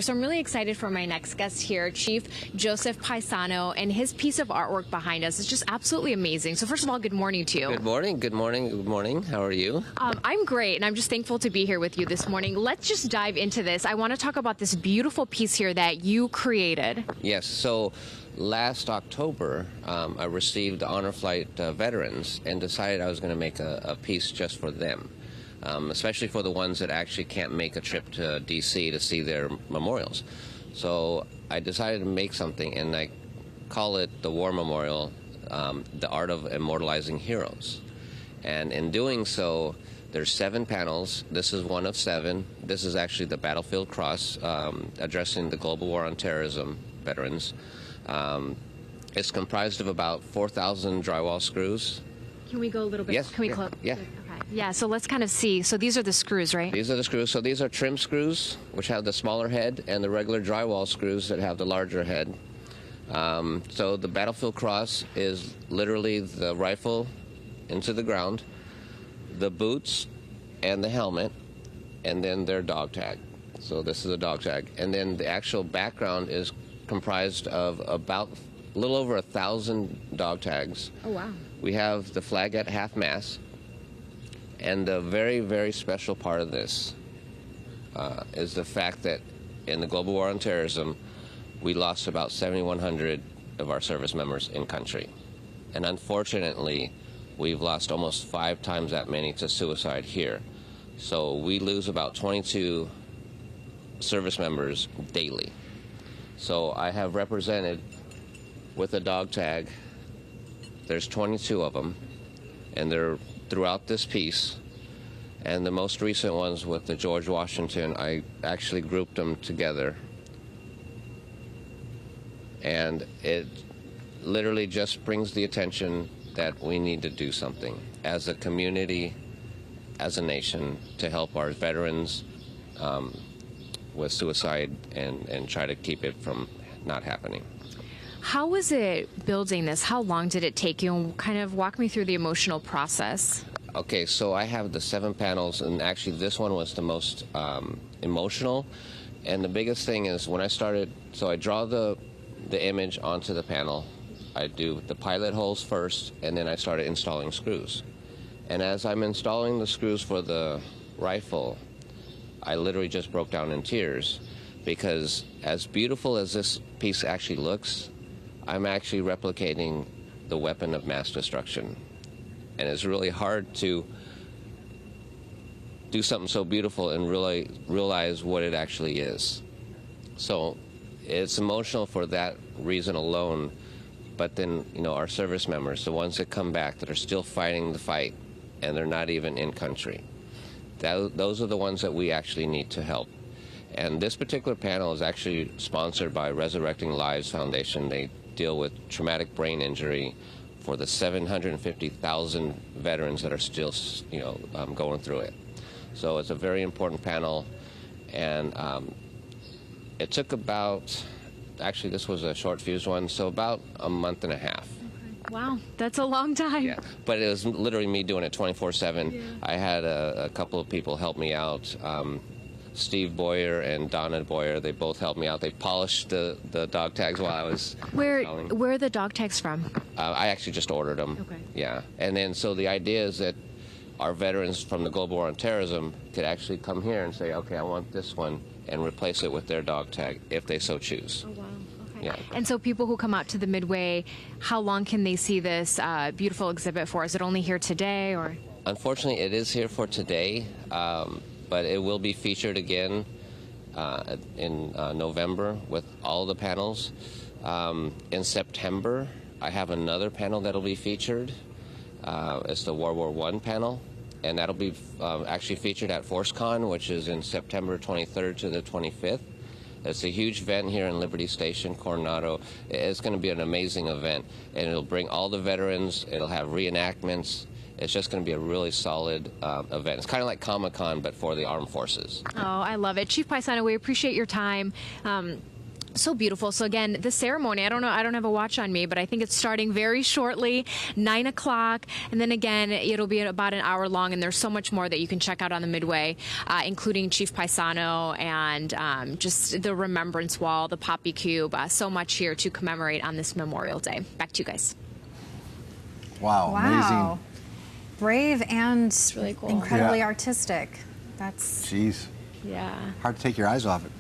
So I'm really excited for my next guest here, Chief Joseph Paisano, and his piece of artwork behind us is just absolutely amazing. So first of all, good morning to you. Good morning, good morning, good morning. How are you? I'm great, and I'm just thankful to be here with you this morning. Let's just dive into this. I want to talk about this beautiful piece here that you created. Yes, so last October, I received Honor Flight veterans and decided I was going to make a piece just for them. Especially for the ones that actually can't make a trip to D.C. to see their memorials. So I decided to make something, and I call it the War Memorial, The Art of Immortalizing Heroes. And in doing so, there's 7 panels. This is one of 7. This is actually the Battlefield Cross, addressing the global war on terrorism veterans. It's comprised of about 4,000 drywall screws. Can we go a little bit? Yes. Can we close? Yeah. Okay. Yeah, so let's kind of see. So these are the screws, right? These are the screws. So these are trim screws, which have the smaller head, and the regular drywall screws that have the larger head. So the Battlefield Cross is literally the rifle into the ground, the boots, and the helmet, and then their dog tag. So this is a dog tag. And then the actual background is comprised of about a little over 1,000 dog tags. Oh, wow. We have the flag at half-mast. And the very, very special part of this is the fact that in the global war on terrorism, we lost about 7,100 of our service members in country. And unfortunately, we've lost almost 5 times that many to suicide here. So we lose about 22 service members daily. So I have represented with a dog tag, there's 22 of them, and they're throughout this piece, and the most recent ones with the George Washington, I actually grouped them together, and it literally just brings the attention that we need to do something as a community, as a nation, to help our veterans with suicide and try to keep it from not happening. How was it building this? How long did it take you? And kind of walk me through the emotional process. Okay, so I have the 7 panels, and actually this one was the most emotional. And the biggest thing is when I started, so I draw the image onto the panel. I do the pilot holes first, and then I started installing screws. And as I'm installing the screws for the rifle, I literally just broke down in tears, because as beautiful as this piece actually looks, I'm actually replicating the weapon of mass destruction. And it's really hard to do something so beautiful and really realize what it actually is. So it's emotional for that reason alone. But then, you know, our service members, the ones that come back that are still fighting the fight, and they're not even in country, those are the ones that we actually need to help. And this particular panel is actually sponsored by Resurrecting Lives Foundation. They deal with traumatic brain injury for the 750,000 veterans that are still, going through it. So it's a very important panel, and it took about, actually this was a short fused one, so about a month and a half. Wow, that's a long time. Yeah, but it was literally me doing it 24/7. Yeah. I had a couple of people help me out. Steve Boyer and Donna Boyer, they both helped me out. They polished the dog tags while I was Where are the dog tags from? I actually just ordered them. Okay. Yeah, and then so the idea is that our veterans from the global war on terrorism could actually come here and say, okay, I want this one, and replace it with their dog tag if they so choose. Oh, wow. Okay. Yeah. And so people who come out to the Midway, how long can they see this beautiful exhibit for? Is it only here today, or? Unfortunately, it is here for today. But it will be featured again in November with all the panels. In September, I have another panel that'll be featured. It's the World War I panel, and that'll be actually featured at ForceCon, which is in September 23rd to the 25th. It's a huge event here in Liberty Station, Coronado. It's going to be an amazing event, and it'll bring all the veterans. It'll have reenactments. It's just going to be a really solid event. It's kind of like Comic-Con, but for the armed forces. Oh, I love it. Chief Paisano, we appreciate your time. So beautiful. So again, the ceremony, I don't know, I don't have a watch on me, but I think it's starting very shortly, 9 o'clock. And then again, it'll be about an hour long. And there's so much more that you can check out on the Midway, including Chief Paisano and just the remembrance wall, the poppy cube, so much here to commemorate on this Memorial Day. Back to you guys. Wow. Amazing. Brave and really cool. incredibly artistic. That's... Jeez. Yeah. Hard to take your eyes off it.